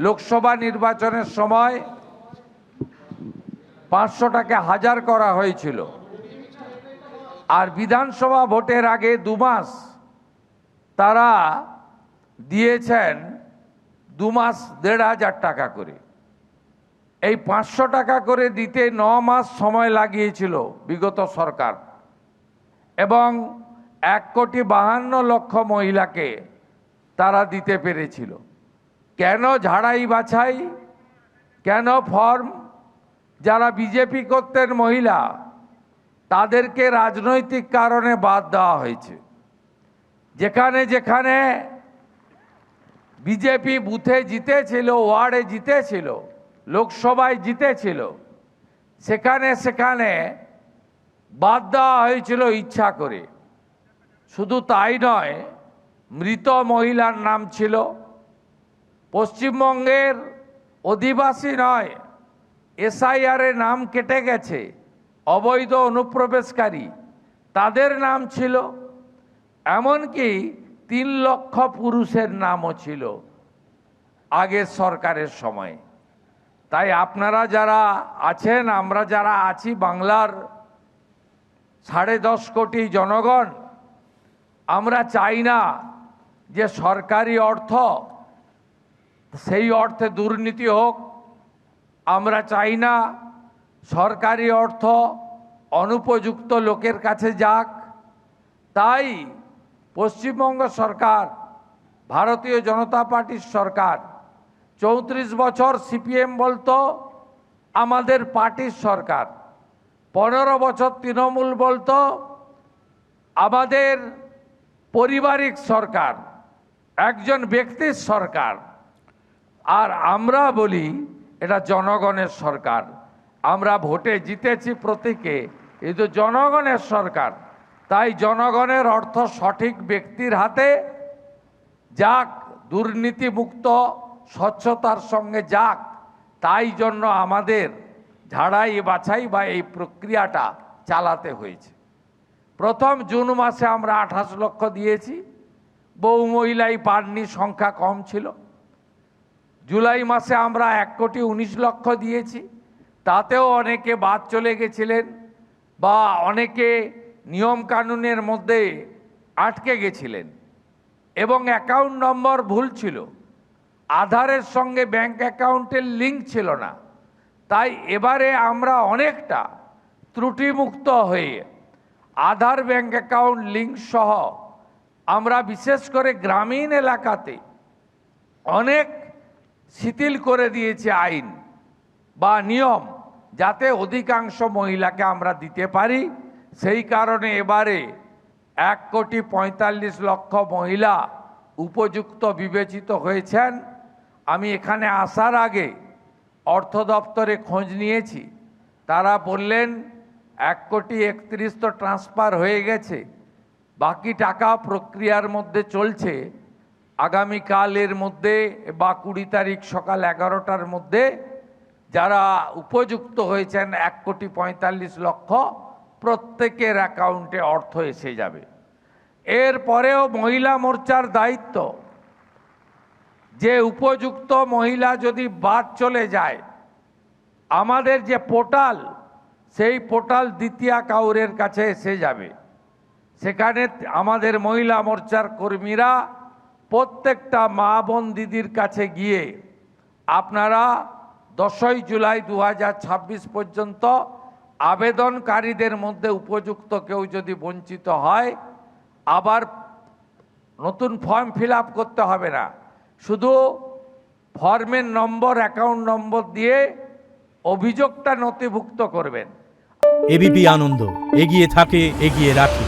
লোকসভা নির্বাচনের সময় 500টাকে 1000 করা হয়েছিল, আর বিধানসভা ভোটের আগে 2 মাস তারা দিয়েছেন 2 মাস 1500 টাকা করে। এই 500 টাকা করে দিতে 9 মাস সময় লাগিয়েছিল বিগত সরকার, এবং 1,52,00,000 মহিলাকে তারা দিতে পেরেছিল। কেন ঝাড়াই বাছাই, কেন ফর্ম? যারা বিজেপি করতেন মহিলা, তাদেরকে রাজনৈতিক কারণে বাদ দেওয়া হয়েছে। যেখানে যেখানে বিজেপি বুথে জিতেছিল, ওয়ার্ডে জিতেছিল, লোকসভায় জিতেছিল, সেখানে সেখানে বাদ দেওয়া হয়েছিল ইচ্ছা করে। শুধু তাই নয়, মৃত মহিলার নাম ছিল। পশ্চিমবঙ্গের অধিবাসী নয়, এসআইআরে নাম কেটে গেছে, অবৈধ অনুপ্রবেশকারী, তাদের নাম ছিল। এমনকি 3 লক্ষ পুরুষের নামও ছিল আগের সরকারের সময়। তাই আপনারা যারা আছেন, আমরা যারা আছি, বাংলার 10.5 কোটি জনগণ, আমরা চাই না যে সরকারি অর্থ সেই অর্থে দুর্নীতি হোক। আমরা চাই না সরকারি অর্থ অনুপযুক্ত লোকের কাছে যাক। তাই পশ্চিমবঙ্গ সরকার, ভারতীয় জনতা পার্টির সরকার, 34 বছর সিপিএম বলতো আমাদের পার্টির সরকার, 15 বছর তৃণমূল বলতো আমাদের পারিবারিক সরকার, একজন ব্যক্তির সরকার। আর আমরা বলি এটা জনগণের সরকার। আমরা ভোটে জিতেছি প্রতীকে, এই তো জনগণের সরকার। তাই জনগণের অর্থ সঠিক ব্যক্তির হাতে যাক, দুর্নীতিমুক্ত স্বচ্ছতার সঙ্গে যাক, তাই জন্য আমাদের ঝাড়াই বাছাই বা এই প্রক্রিয়াটা চালাতে হয়েছে। প্রথম জুন মাসে আমরা 28 লক্ষ দিয়েছি, বহু মহিলাই পাননি, সংখ্যা কম ছিল। জুলাই মাসে আমরা 1,19,00,000 দিয়েছি, তাতেও অনেকে বাদ চলে গেছিলেন বা অনেকে নিয়ম কানুনের মধ্যে আটকে গেছিলেন, এবং অ্যাকাউন্ট নম্বর ভুল ছিল, আধারের সঙ্গে ব্যাংক অ্যাকাউন্টের লিঙ্ক ছিল না। তাই এবারে আমরা অনেকটা ত্রুটিমুক্ত হয়ে আধার ব্যাংক অ্যাকাউন্ট লিঙ্ক সহ আমরা বিশেষ করে গ্রামীণ এলাকাতে অনেক শিথিল করে দিয়েছি আইন বা নিয়ম, যাতে অধিকাংশ মহিলাকে আমরা দিতে পারি। সেই কারণে এবারে 1,45,00,000 মহিলা উপযুক্ত বিবেচিত হয়েছেন। আমি এখানে আসার আগে অর্থ দপ্তরে খোঁজ নিয়েছি, তারা বললেন 1,31,00,000 তো ট্রান্সফার হয়ে গেছে, বাকি টাকা প্রক্রিয়ার মধ্যে চলছে। আগামীকালের মধ্যে বা 20 তারিখ সকাল 11টার মধ্যে যারা উপযুক্ত হয়েছেন 1,45,00,000 প্রত্যেকের অ্যাকাউন্টে অর্থ এসে যাবে। এরপরেও মহিলা মোর্চার দায়িত্ব যে উপযুক্ত মহিলা যদি বাদ চলে যায়, আমাদের যে পোর্টাল, সেই পোর্টাল দ্বিতীয় কাউরের কাছে এসে যাবে। সেখানে আমাদের মহিলা মোর্চার কর্মীরা প্রত্যেকটা মা বোন দিদির কাছে গিয়ে আপনারা 10ই জুলাই 2026 পর্যন্ত আবেদনকারীদের মধ্যে উপযুক্ত কেউ যদি বঞ্চিত হয়, আবার নতুন ফর্ম ফিল আপ করতে হবে না, শুধু ফর্মের নম্বর, অ্যাকাউন্ট নম্বর দিয়ে অভিযোগটা নথিভুক্ত করবেন। এবিপি আনন্দ, এগিয়ে থাকে, এগিয়ে রাখে।